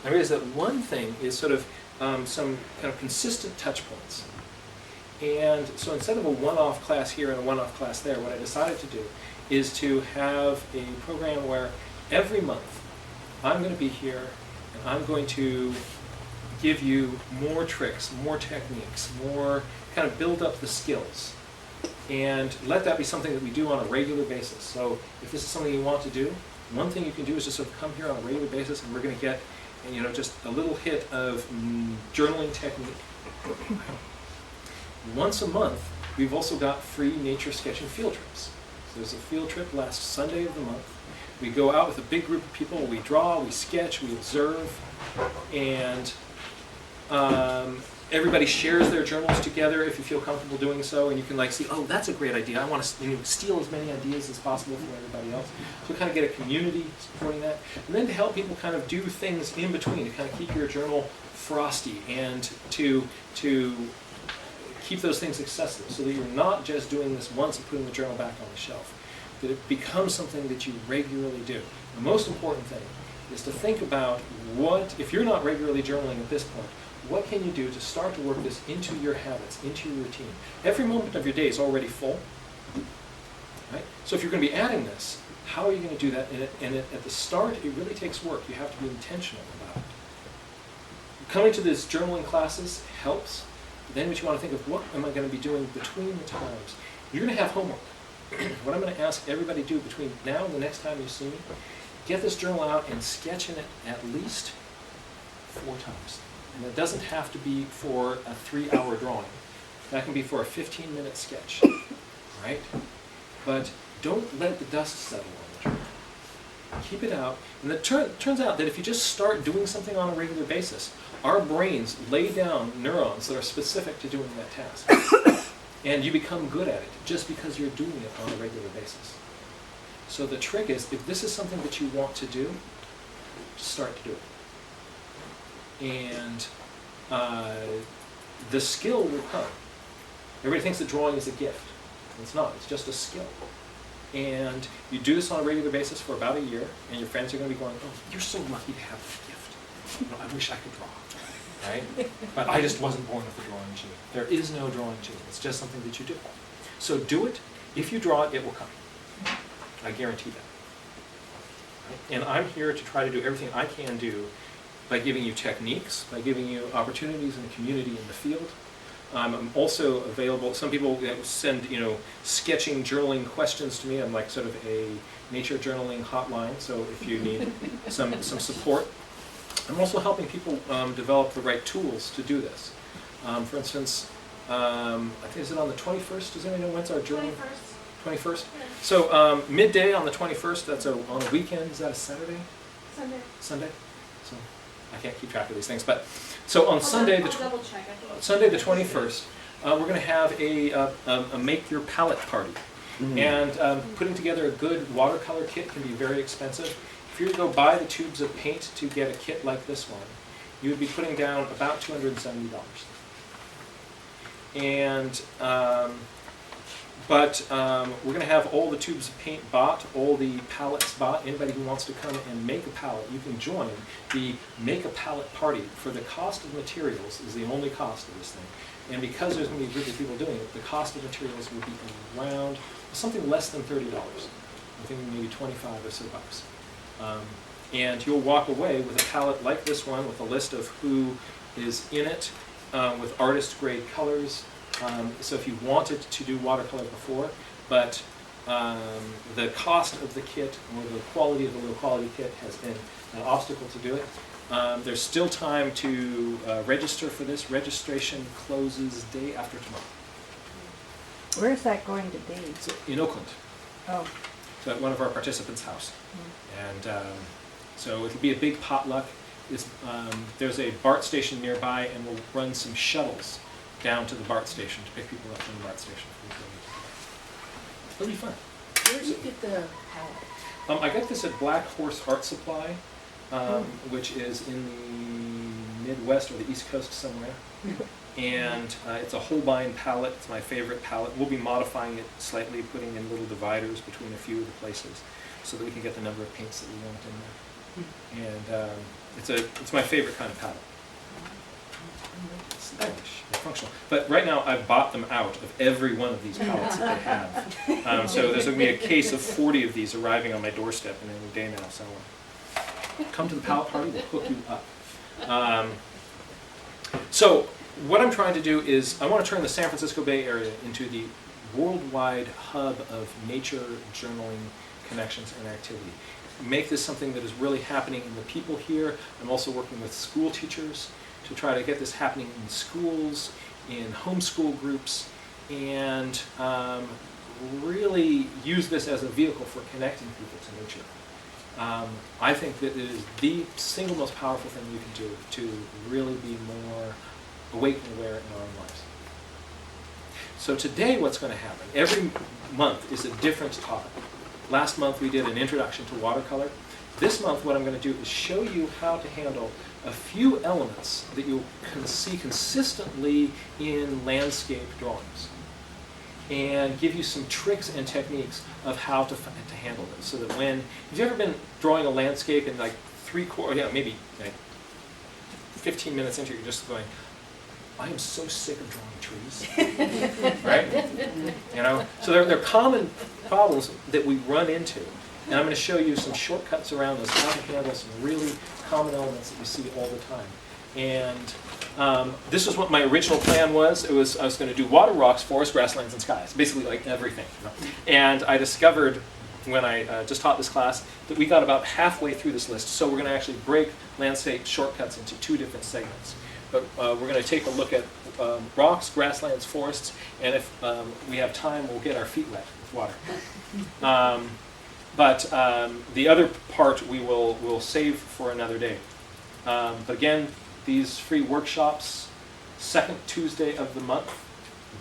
I realized that one thing is sort of some kind of consistent touch points. And so instead of a one-off class here and a one-off class there, what I decided to do is to have a program where every month I'm going to be here and I'm going to give you more tricks, more techniques, more kind of build up the skills. And let that be something that we do on a regular basis. So if this is something you want to do, one thing you can do is just sort of come here on a regular basis, and we're going to get, you know, just a little hit of journaling technique. Once a month, we've also got free nature sketching field trips. So there's a field trip last Sunday of the month. We go out with a big group of people, we draw, we sketch, we observe, and everybody shares their journals together if you feel comfortable doing so, and you can like see, oh, that's a great idea. I want to steal as many ideas as possible from everybody else. So kind of get a community supporting that. And then to help people kind of do things in between, to kind of keep your journal frosty and to keep those things accessible so that you're not just doing this once and putting the journal back on the shelf. That it becomes something that you regularly do. The most important thing is to think about what, if you're not regularly journaling at this point, what can you do to start to work this into your habits, into your routine? Every moment of your day is already full, right? So if you're going to be adding this, how are you going to do that? And at the start, it really takes work. You have to be intentional about it. Coming to these journaling classes helps. Then what you want to think of, what am I going to be doing between the times? You're going to have homework. What I'm going to ask everybody to do between now and the next time you see me, get this journal out and sketch in it at least 4 times. And it doesn't have to be for a 3-hour drawing. That can be for a 15-minute sketch, right? But don't let the dust settle on the journal. Keep it out. And it turns out that if you just start doing something on a regular basis, our brains lay down neurons that are specific to doing that task. And you become good at it just because you're doing it on a regular basis. So the trick is, if this is something that you want to do, just start to do it. And the skill will come. Everybody thinks that drawing is a gift. It's not. It's just a skill. And you do this on a regular basis for about a year, and your friends are going to be going, oh, you're so lucky to have this gift. You know, I wish I could draw. Right? But I just wasn't born with a drawing gene. There is no drawing gene. It's just something that you do. So do it. If you draw it, it will come. I guarantee that. Right? And I'm here to try to do everything I can do by giving you techniques, by giving you opportunities in the community, in the field. I'm also available. Some people send, sketching, journaling questions to me. I'm like sort of a nature journaling hotline. So if you need some support. I'm also helping people develop the right tools to do this. For instance, I think, is it on the 21st? Does anybody know when's our journal? 21st. So midday on the 21st, that's on a weekend. Is that a Saturday? Sunday. So I can't keep track of these things. But so on Sunday, Sunday the 21st, we're going to have a make your palette party. Mm-hmm. And putting together a good watercolor kit can be very expensive. If you were to go buy the tubes of paint to get a kit like this one, you would be putting down about $270. And we're going to have all the tubes of paint bought, all the palettes bought. Anybody who wants to come and make a palette, you can join the Make a Palette Party. For the cost of materials is the only cost of this thing. And because there's going to be a group of people doing it, the cost of materials will be around something less than $30. I think maybe 25 or so bucks. And you'll walk away with a palette like this one with a list of who is in it, with artist grade colors. So if you wanted to do watercolor before, but the cost of the kit or the quality of the low quality kit has been an obstacle to do it. There's still time to register for this. Registration closes day after tomorrow. Where is that going to be? So in Oakland. Oh. So at one of our participants' house. And so it'll be a big potluck. There's a BART station nearby, and we'll run some shuttles down to the BART station to pick people up from the BART station. It'll be fun. Where did you get the palette? I got this at Black Horse Art Supply, which is in the Midwest or the East Coast somewhere. And it's a Holbein palette. It's my favorite palette. We'll be modifying it slightly, putting in little dividers between a few of the places so that we can get the number of paints that we want in there. And It's my favorite kind of palette. Stylish and functional. But right now I've bought them out of every one of these palettes that they have. So there's going to be a case of 40 of these arriving on my doorstep in any day now. So come to the palette party, we'll hook you up. So what I'm trying to do is I want to turn the San Francisco Bay Area into the worldwide hub of nature journaling connections and activity. Make this something that is really happening in the people here. I'm also working with school teachers to try to get this happening in schools, in homeschool groups, and really use this as a vehicle for connecting people to nature. I think that it is the single most powerful thing you can do to really be more awake and aware in our own lives. So today what's going to happen, every month is a different topic. Last month we did an introduction to watercolor. This month what I'm going to do is show you how to handle a few elements that you can see consistently in landscape drawings, and give you some tricks and techniques of how to handle them, so that when, have you ever been drawing a landscape in like maybe like 15 minutes into it, you're just going, I am so sick of drawing trees, right? You know, so there are common problems that we run into, and I'm going to show you some shortcuts around those, how to handle some really common elements that we see all the time. And this is what my original plan was. I was going to do water, rocks, forest, grasslands, and skies, basically like everything. And I discovered when I just taught this class that we got about halfway through this list, so we're going to actually break landscape shortcuts into 2 different segments. But we're going to take a look at rocks, grasslands, forests, and if we have time, we'll get our feet wet with water. But the other part we'll save for another day. But again, these free workshops, second Tuesday of the month,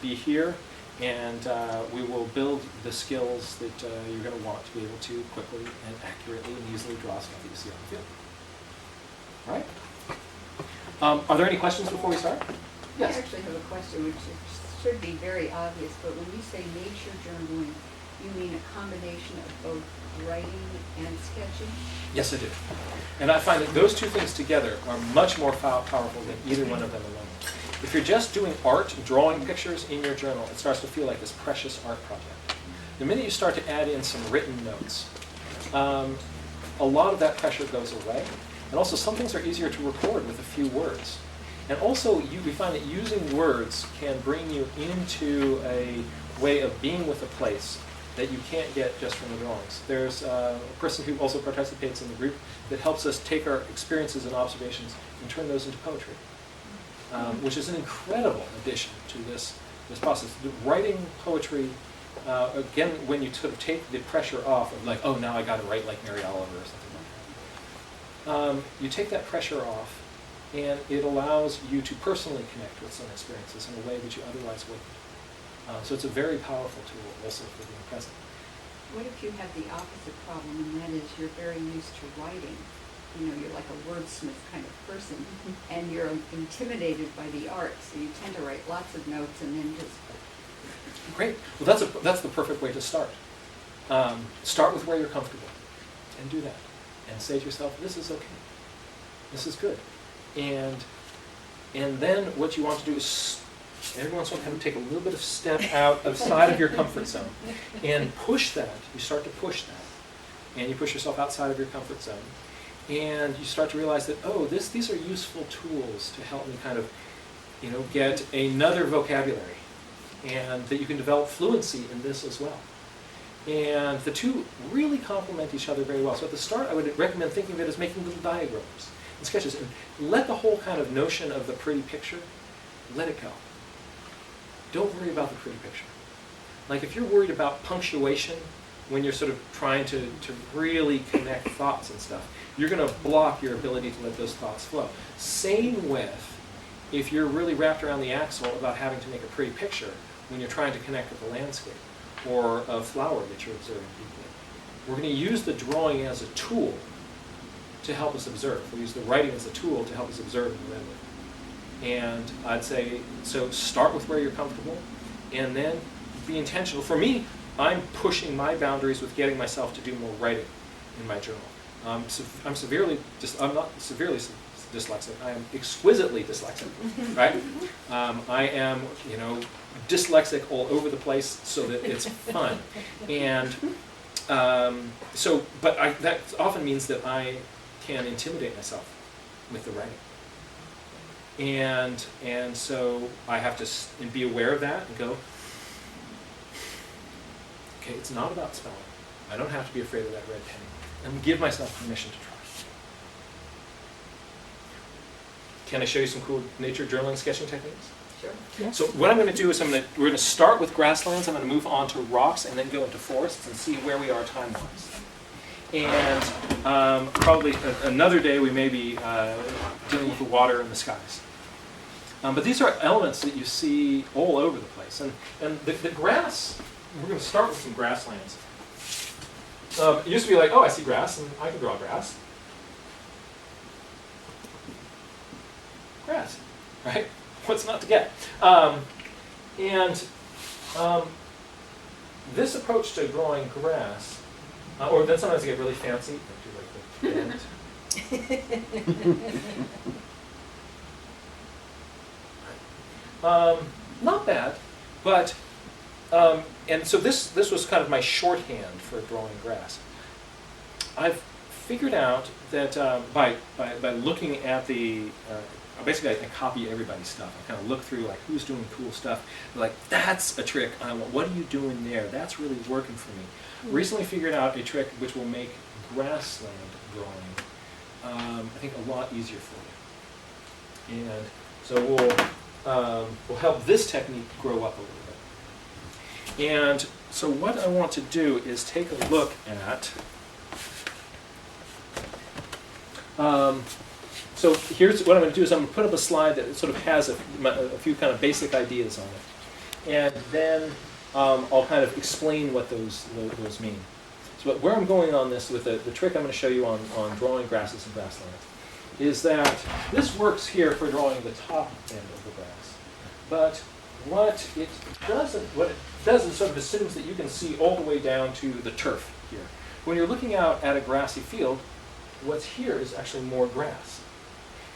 be here, and we will build the skills that you're going to want to be able to quickly and accurately and easily draw stuff that you see on the field. All right? Are there any questions before we start? Yes. I actually have a question, which should be very obvious, but when you say nature journaling, you mean a combination of both writing and sketching? Yes, I do. And I find that those 2 things together are much more powerful than either one of them alone. If you're just doing art, drawing pictures in your journal, it starts to feel like this precious art project. The minute you start to add in some written notes, a lot of that pressure goes away. And also, some things are easier to record with a few words. And also, we find that using words can bring you into a way of being with a place that you can't get just from the drawings. There's a person who also participates in the group that helps us take our experiences and observations and turn those into poetry, which is an incredible addition to this process. Writing poetry, again, when you sort of take the pressure off of like, oh, now I got to write like Mary Oliver or something like that. You take that pressure off, and it allows you to personally connect with some experiences in a way that you otherwise wouldn't. So it's a very powerful tool also for being present. What if you have the opposite problem, and that is you're very used to writing? You know, you're like a wordsmith kind of person, and you're intimidated by the art, so you tend to write lots of notes and then just... Great. Well, that's the perfect way to start. Start with where you're comfortable, and do that. And say to yourself, this is okay. This is good. And then what you want to do is every once in a while kind of take a little bit of step outside of your comfort zone and push that. You start to push that. And you push yourself outside of your comfort zone. And you start to realize that, oh, these are useful tools to help me kind of, get another vocabulary. And that you can develop fluency in this as well. And the 2 really complement each other very well. So at the start, I would recommend thinking of it as making little diagrams and sketches. And let the whole kind of notion of the pretty picture, let it go. Don't worry about the pretty picture. Like if you're worried about punctuation when you're sort of trying to really connect thoughts and stuff, you're going to block your ability to let those thoughts flow. Same with if you're really wrapped around the axle about having to make a pretty picture when you're trying to connect with the landscape or a flower that you're observing deeply. We're going to use the drawing as a tool to help us observe. We'll use the writing as a tool to help us observe in the Redwood. And I'd say, so start with where you're comfortable, and then be intentional. For me, I'm pushing my boundaries with getting myself to do more writing in my journal. I'm severely, I'm not severely dyslexic. I am exquisitely dyslexic, right? I am, dyslexic all over the place so that it's fun. And that often means that I can intimidate myself with the writing. And so I have to be aware of that and go, okay, it's not about spelling. I don't have to be afraid of that red pen. And give myself permission to try. Can I show you some cool nature journaling sketching techniques? Sure. Yeah. So what I'm going to do is we're going to start with grasslands. I'm going to move on to rocks and then go into forests and see where we are time-wise. And probably another day we may be dealing with the water and the skies. But these are elements that you see all over the place. And the grass, we're going to start with some grasslands. It used to be like, oh, I see grass and I can draw grass. Grass, right? What's not to get? This approach to drawing grass, or then sometimes you get really fancy. I do like the not bad, but and so this was kind of my shorthand for drawing grass. I've figured out that by looking at the basically I copy everybody's stuff. I kind of look through like who's doing cool stuff. They're like, that's a trick. I want. What are you doing there? That's really working for me. Recently figured out a trick which will make grassland drawing I think a lot easier for you. And so we'll help this technique grow up a little bit. And so what I want to do is take a look at so here's what I'm going to do is I'm going to put up a slide that sort of has a few kind of basic ideas on it. And then I'll kind of explain what those mean. So where I'm going on this with the trick I'm going to show you on drawing grasses and grasslands is that this works here for drawing the top end of the grass. But what it does is sort of assumes that you can see all the way down to the turf here. When you're looking out at a grassy field, what's here is actually more grass.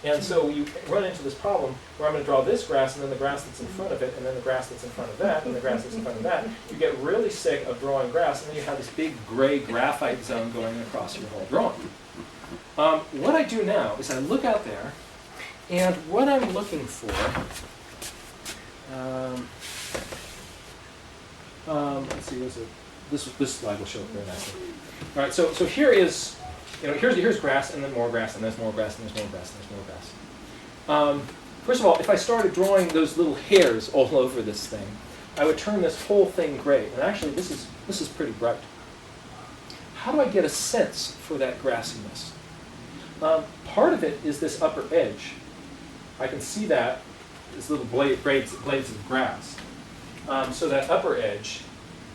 And so you run into this problem where I'm going to draw this grass and then the grass that's in front of it and then the grass that's in front of that and the grass that's in front of that. You get really sick of drawing grass and then you have this big gray graphite zone going across your whole drawing. What I do now is I look out there and what I'm looking for, let's see, this slide will show it very nicely. All right, so here is, here's grass, and then more grass, and there's more grass, and there's more grass, and there's more grass. First of all, if I started drawing those little hairs all over this thing, I would turn this whole thing gray. And actually, this is pretty bright. How do I get a sense for that grassiness? Part of it is this upper edge. I can see that, this little blades of grass. So that upper edge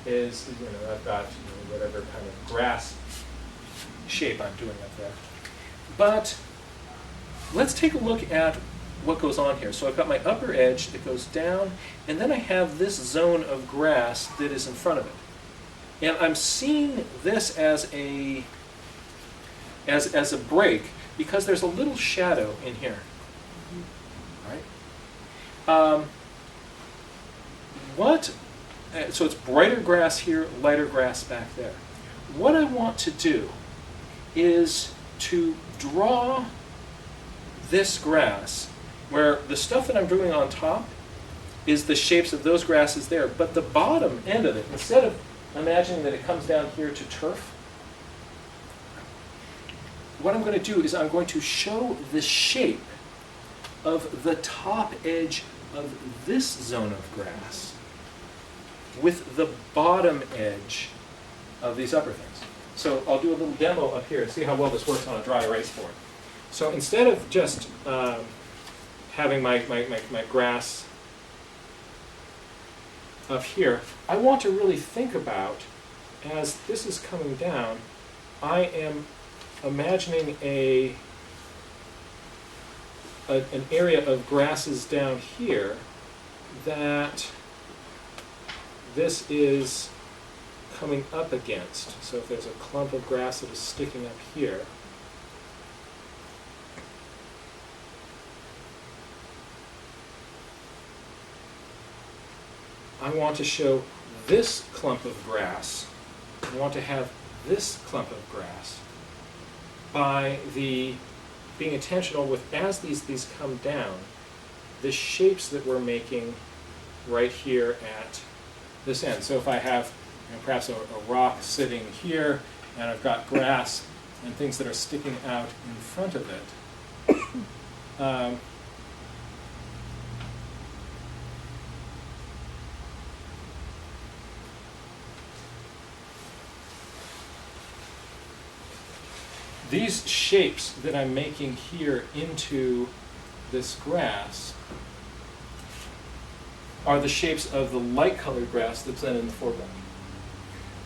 is, I've got whatever kind of grass shape I'm doing up there. But let's take a look at what goes on here. So I've got my upper edge that goes down, and then I have this zone of grass that is in front of it. And I'm seeing this as a break because there's a little shadow in here. Right? So it's brighter grass here, lighter grass back there. What I want to do is to draw this grass where the stuff that I'm doing on top is the shapes of those grasses there, but the bottom end of it, instead of imagining that it comes down here to turf, what I'm going to do is I'm going to show the shape of the top edge of this zone of grass with the bottom edge of these upper things. So I'll do a little demo up here and see how well this works on a dry erase board. So instead of just having my grass up here, I want to really think about, as this is coming down, I am imagining an area of grasses down here that this is coming up against. So if there's a clump of grass that is sticking up here, I want to show this clump of grass. I want to have this clump of grass by being intentional with, as these come down, the shapes that we're making right here at this end. So if I have perhaps a rock sitting here, and I've got grass and things that are sticking out in front of it, these shapes that I'm making here into this grass are the shapes of the light-colored grass that's then in the foreground.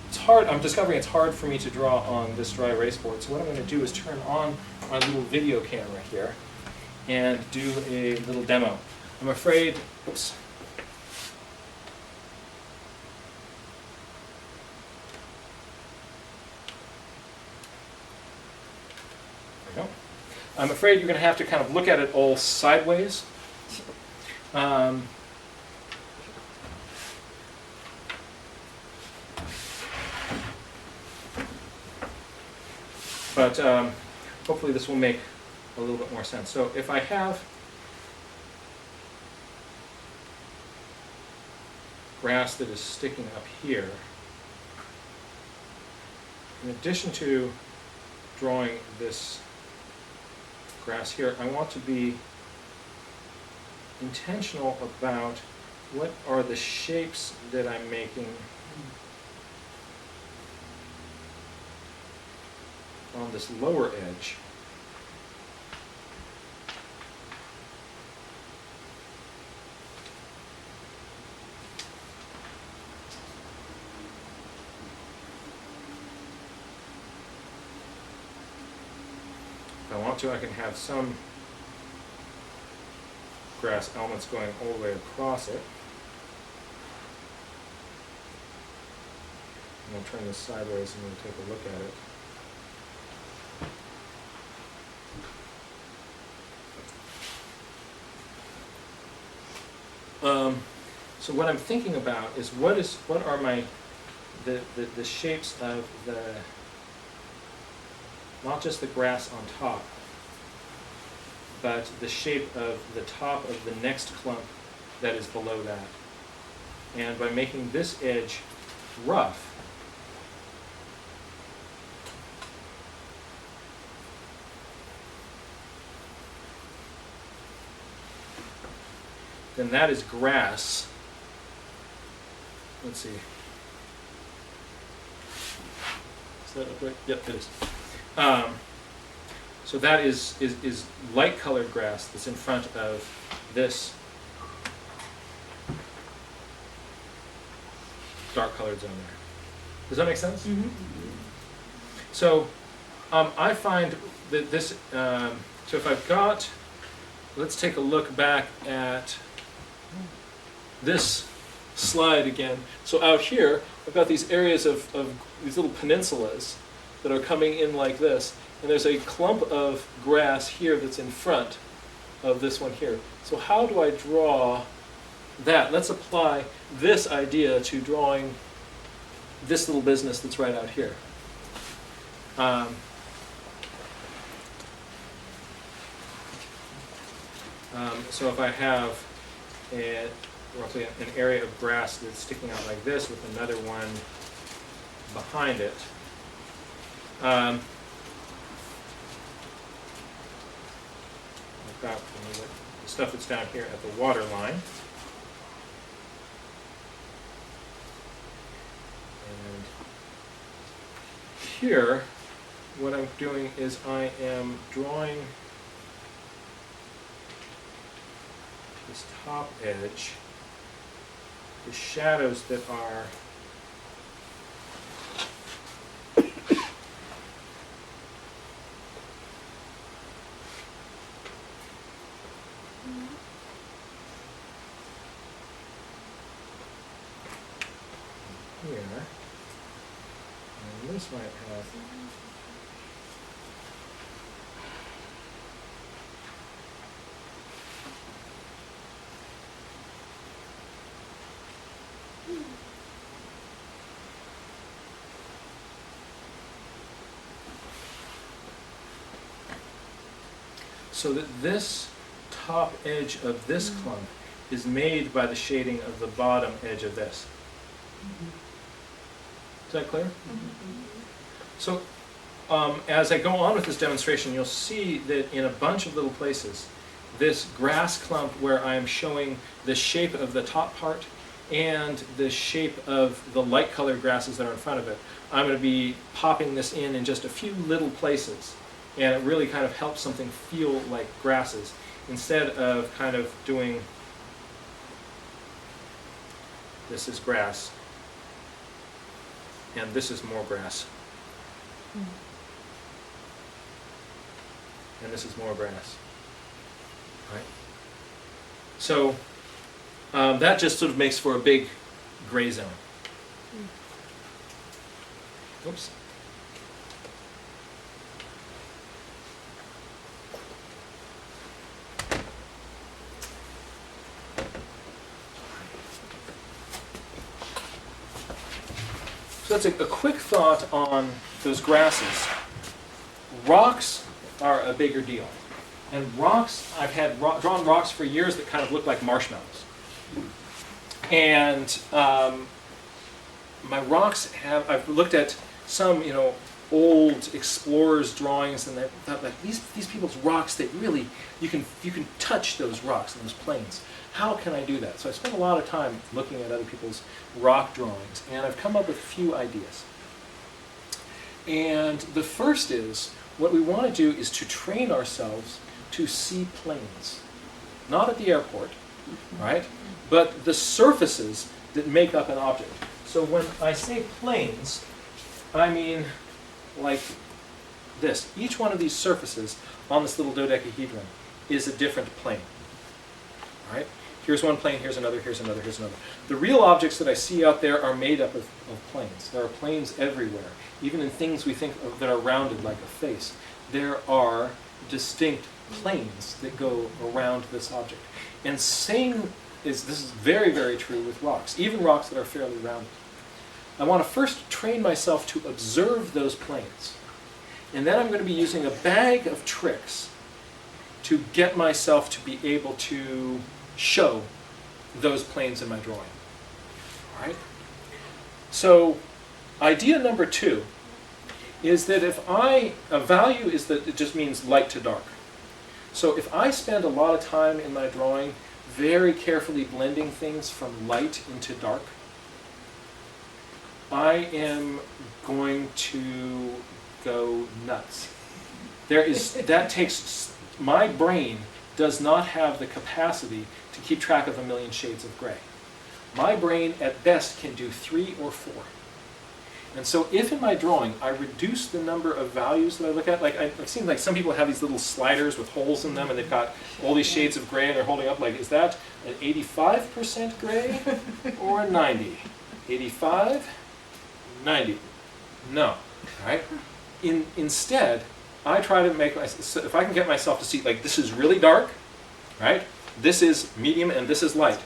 It's hard, I'm discovering it's hard for me to draw on this dry erase board, so what I'm going to do is turn on my little video camera here and do a little demo. I'm afraid, oops. There we go. I'm afraid you're going to have to kind of look at it all sideways. But hopefully this will make a little bit more sense. So if I have grass that is sticking up here, in addition to drawing this grass here, I want to be intentional about what are the shapes that I'm making on this lower edge. If I want to, I can have some grass elements going all the way across it. And I'll turn this sideways and we'll take a look at it. So what I'm thinking about is what are my the shapes of not just the grass on top, but the shape of the top of the next clump that is below that. And by making this edge rough, then that is grass. Let's see. Is that up right? Yep, it is. So that is light-colored grass that's in front of this dark-colored zone there. Does that make sense? Mm-hmm. So I find that this. So if I've got, let's take a look back at this slide again. So out here, I've got these areas of these little peninsulas that are coming in like this, and there's a clump of grass here that's in front of this one here. So how do I draw that? Let's apply this idea to drawing this little business that's right out here. So if I have roughly an area of grass that's sticking out like this with another one behind it, I've got the stuff that's down here at the water line. And here, what I'm doing is I am drawing this top edge, the shadows that are here, and this might have so that this top edge of this clump is made by the shading of the bottom edge of this. Is that clear? So as I go on with this demonstration, you'll see that in a bunch of little places, this grass clump where I'm showing the shape of the top part and the shape of the light colored grasses that are in front of it, I'm going to be popping this in just a few little places, and it really kind of helps something feel like grasses instead of kind of doing this is grass and this is more grass and this is more grass, right? So that just sort of makes for a big gray zone. Oops. So that's a quick thought on those grasses. Rocks are a bigger deal. And rocks, I've had drawn rocks for years that kind of look like marshmallows. And my rocks I've looked at some, old explorers' drawings, and I thought, like, these people's rocks, they really, you can touch those rocks and those plains. How can I do that? So I spent a lot of time looking at other people's rock drawings, and I've come up with a few ideas. And the first is, what we want to do is to train ourselves to see plains. Not at the airport, right? But the surfaces that make up an object. So when I say plains, I mean like this. Each one of these surfaces on this little dodecahedron is a different plane. Right? Here's one plane, here's another, here's another, here's another. The real objects that I see out there are made up of planes. There are planes everywhere. Even in things we think of that are rounded like a face, there are distinct planes that go around this object. And this is very, very true with rocks, even rocks that are fairly rounded. I want to first train myself to observe those planes. And then I'm going to be using a bag of tricks to get myself to be able to show those planes in my drawing. All right? So idea number 2 is that a value is that it just means light to dark. So if I spend a lot of time in my drawing very carefully blending things from light into dark, I am going to go nuts. My brain does not have the capacity to keep track of 1,000,000 shades of gray. My brain at best can do 3 or 4. And so if in my drawing I reduce the number of values that I look at, like I've seen like some people have these little sliders with holes in them and they've got all these shades of gray and they're holding up like, is that an 85% gray or a 90? 85? 90. No. All right? Instead, I try to make so if I can get myself to see, like, this is really dark, right? This is medium and this is light,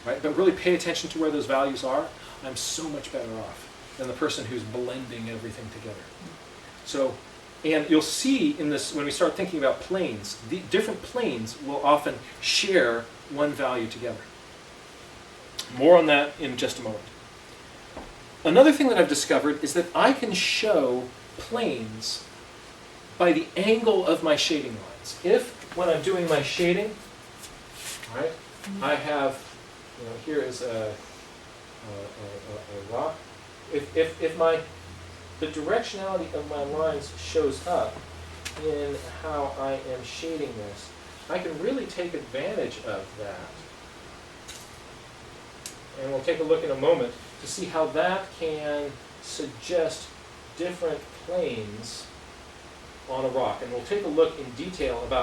right? But really pay attention to where those values are. I'm so much better off than the person who's blending everything together. So, and you'll see in this, when we start thinking about planes, the different planes will often share one value together. More on that in just a moment. Another thing that I've discovered is that I can show planes by the angle of my shading lines. If, when I'm doing my shading, right, I have, here is a rock. If the directionality of my lines shows up in how I am shading this, I can really take advantage of that. And we'll take a look in a moment to see how that can suggest different planes on a rock. And we'll take a look in detail about